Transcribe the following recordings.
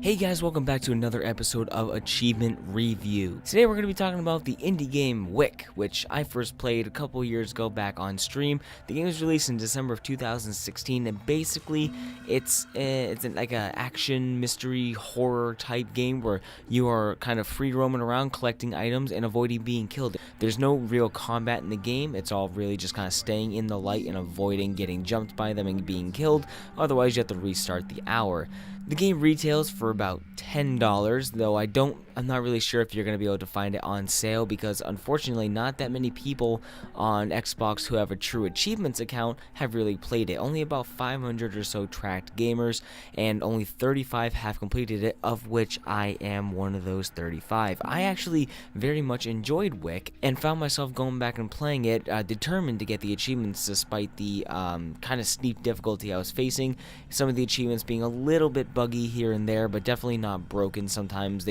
Hey guys, welcome back to another episode of Achievement Review. Today we're going to be talking about the indie game Wick, which I first played a couple years ago back on stream. The game was released in December of 2016, and basically it's like a action, mystery, horror type game where you are kind of free roaming around collecting items and avoiding being killed. There's no real combat in the game. It's all really just kind of staying in the light and avoiding getting jumped by them and being killed. Otherwise you have to restart the hour. The game retails for about $10, though I'm not really sure if you're going to be able to find it on sale because unfortunately not that many people on Xbox who have a true achievements account have really played it. Only about 500 or so tracked gamers, and only 35 have completed it, of which I am one of those 35. I actually very much enjoyed Wick and found myself going back and playing it, determined to get the achievements despite the kind of steep difficulty I was facing. Some of the achievements being a little bit buggy here and there, but definitely not broken. Sometimes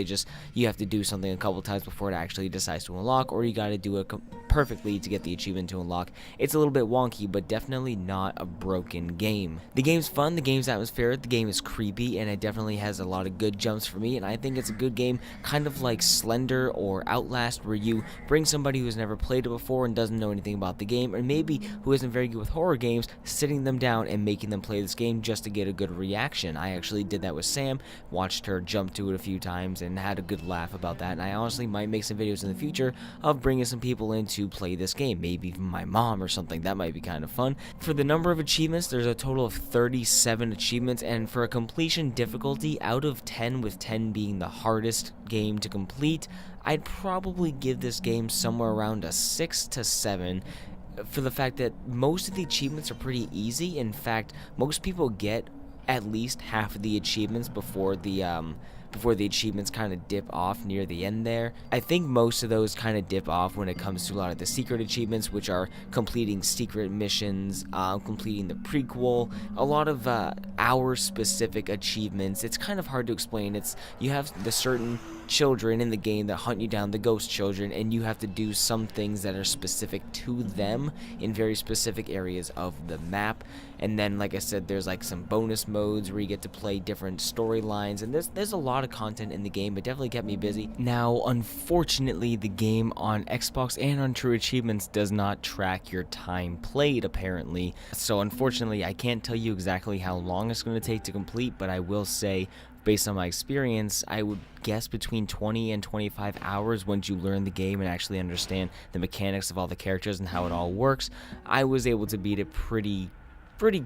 you have to do something a couple times before it actually decides to unlock, or you got to do it perfectly to get the achievement to unlock. It's a little bit wonky, but definitely not a broken game. The game's fun, the game's atmospheric, the game is creepy, and it definitely has a lot of good jumps for me, and I think it's a good game, kind of like Slender or Outlast, where you bring somebody who's never played it before and doesn't know anything about the game, or maybe who isn't very good with horror games, sitting them down and making them play this game just to get a good reaction. I actually did that with Sam, watched her jump to it a few times and had a good laugh about that, and I honestly might make some videos in the future of bringing some people in to play this game, maybe even my mom or something. That might be kind of fun. For the number of achievements, there's a total of 37 achievements, and for a completion difficulty out of 10, with 10 being the hardest game to complete, I'd probably give this game somewhere around a 6 to 7. For the fact that most of the achievements are pretty easy. In fact, most people get at least half of the achievements before the achievements kind of dip off near the end there. I think most of those kind of dip off when it comes to a lot of the secret achievements, which are completing secret missions, completing the prequel, a lot of hour-specific achievements. It's kind of hard to explain. You have the certain children in the game that hunt you down, the ghost children, and you have to do some things that are specific to them in very specific areas of the map. And then, like I said, there's like some bonus modes where you get to play different storylines, and there's a lot of content in the game. It definitely kept me busy. Now, unfortunately, the game on Xbox and on True Achievements does not track your time played, apparently. So unfortunately, I can't tell you exactly how long it's going to take to complete, but I will say, based on my experience, I would guess between 20 and 25 hours once you learn the game and actually understand the mechanics of all the characters and how it all works. I was able to beat it pretty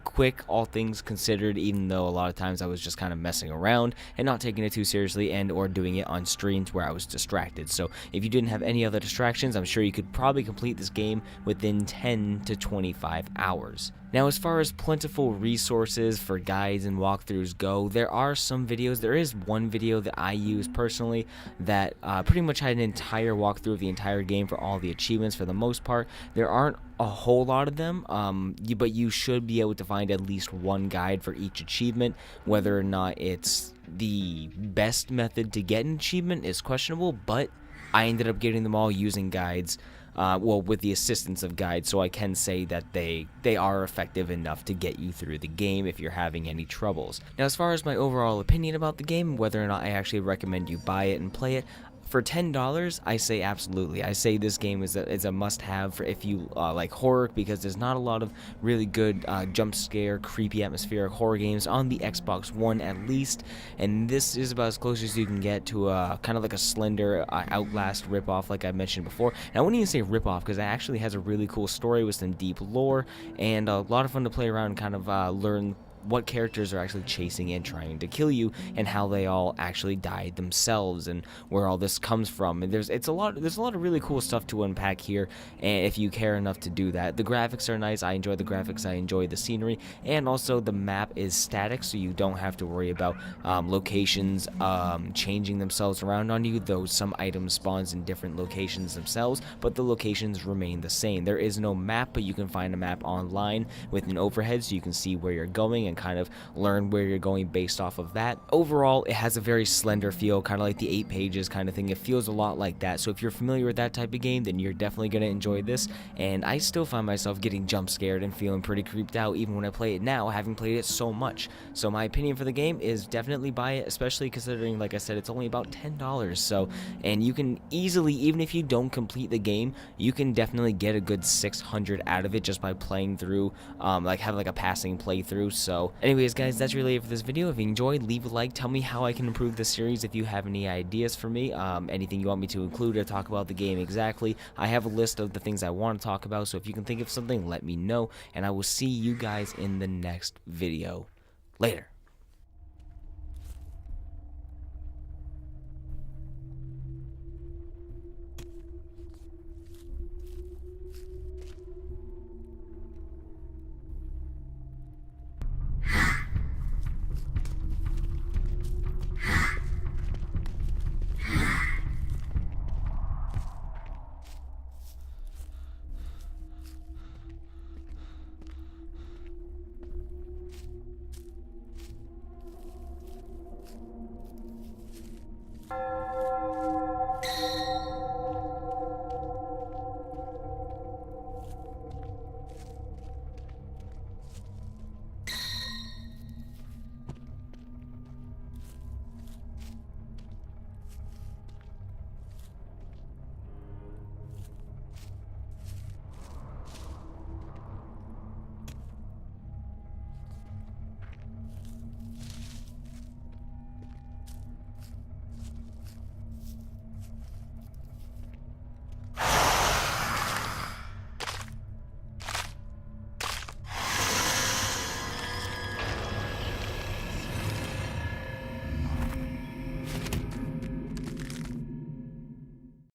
quick, all things considered, even though a lot of times I was just kind of messing around and not taking it too seriously and or doing it on streams where I was distracted. So if you didn't have any other distractions, I'm sure you could probably complete this game within 10 to 25 hours. Now, as far as plentiful resources for guides and walkthroughs go, there are some videos. There is one video that I use personally that pretty much had an entire walkthrough of the entire game for all the achievements for the most part. There aren't a whole lot of them, but you should be able to find at least one guide for each achievement. Whether or not it's the best method to get an achievement is questionable, but I ended up getting them all using guides. With the assistance of guides, so I can say that they are effective enough to get you through the game if you're having any troubles. Now, as far as my overall opinion about the game, whether or not I actually recommend you buy it and play it, for $10, I say absolutely. I say this game is a must-have for if you like horror, because there's not a lot of really good jump scare, creepy, atmospheric horror games on the Xbox One at least, and this is about as close as you can get to kind of like a Slender Outlast ripoff, like I mentioned before. And I wouldn't even say ripoff, because it actually has a really cool story with some deep lore and a lot of fun to play around and kind of learn what characters are actually chasing and trying to kill you, and how they all actually died themselves, and where all this comes from. And there's a lot of really cool stuff to unpack here, and if you care enough to do that. The graphics are nice. I enjoy the graphics. I enjoy the scenery, and also the map is static, so you don't have to worry about locations changing themselves around on you, though some items spawns in different locations themselves, but the locations remain the same. There is no map, but you can find a map online with an overhead, so you can see where you're going and and kind of learn where you're going based off of that. Overall, it has a very slender feel, kind of like the 8 pages kind of thing. It feels a lot like that. So if you're familiar with that type of game, then you're definitely going to enjoy this. And I still find myself getting jump scared and feeling pretty creeped out even when I play it now, having played it so much. So my opinion for the game is definitely buy it, especially considering, like I said, it's only about $10. So, and you can easily, even if you don't complete the game, you can definitely get a good 600 out of it just by playing through, like have like a passing playthrough. So anyways guys, that's really it for this video. If you enjoyed, leave a like, tell me how I can improve the series if you have any ideas for me, anything you want me to include or talk about the game exactly. I have a list of the things I want to talk about, so if you can think of something, let me know, and I will see you guys in the next video. Later.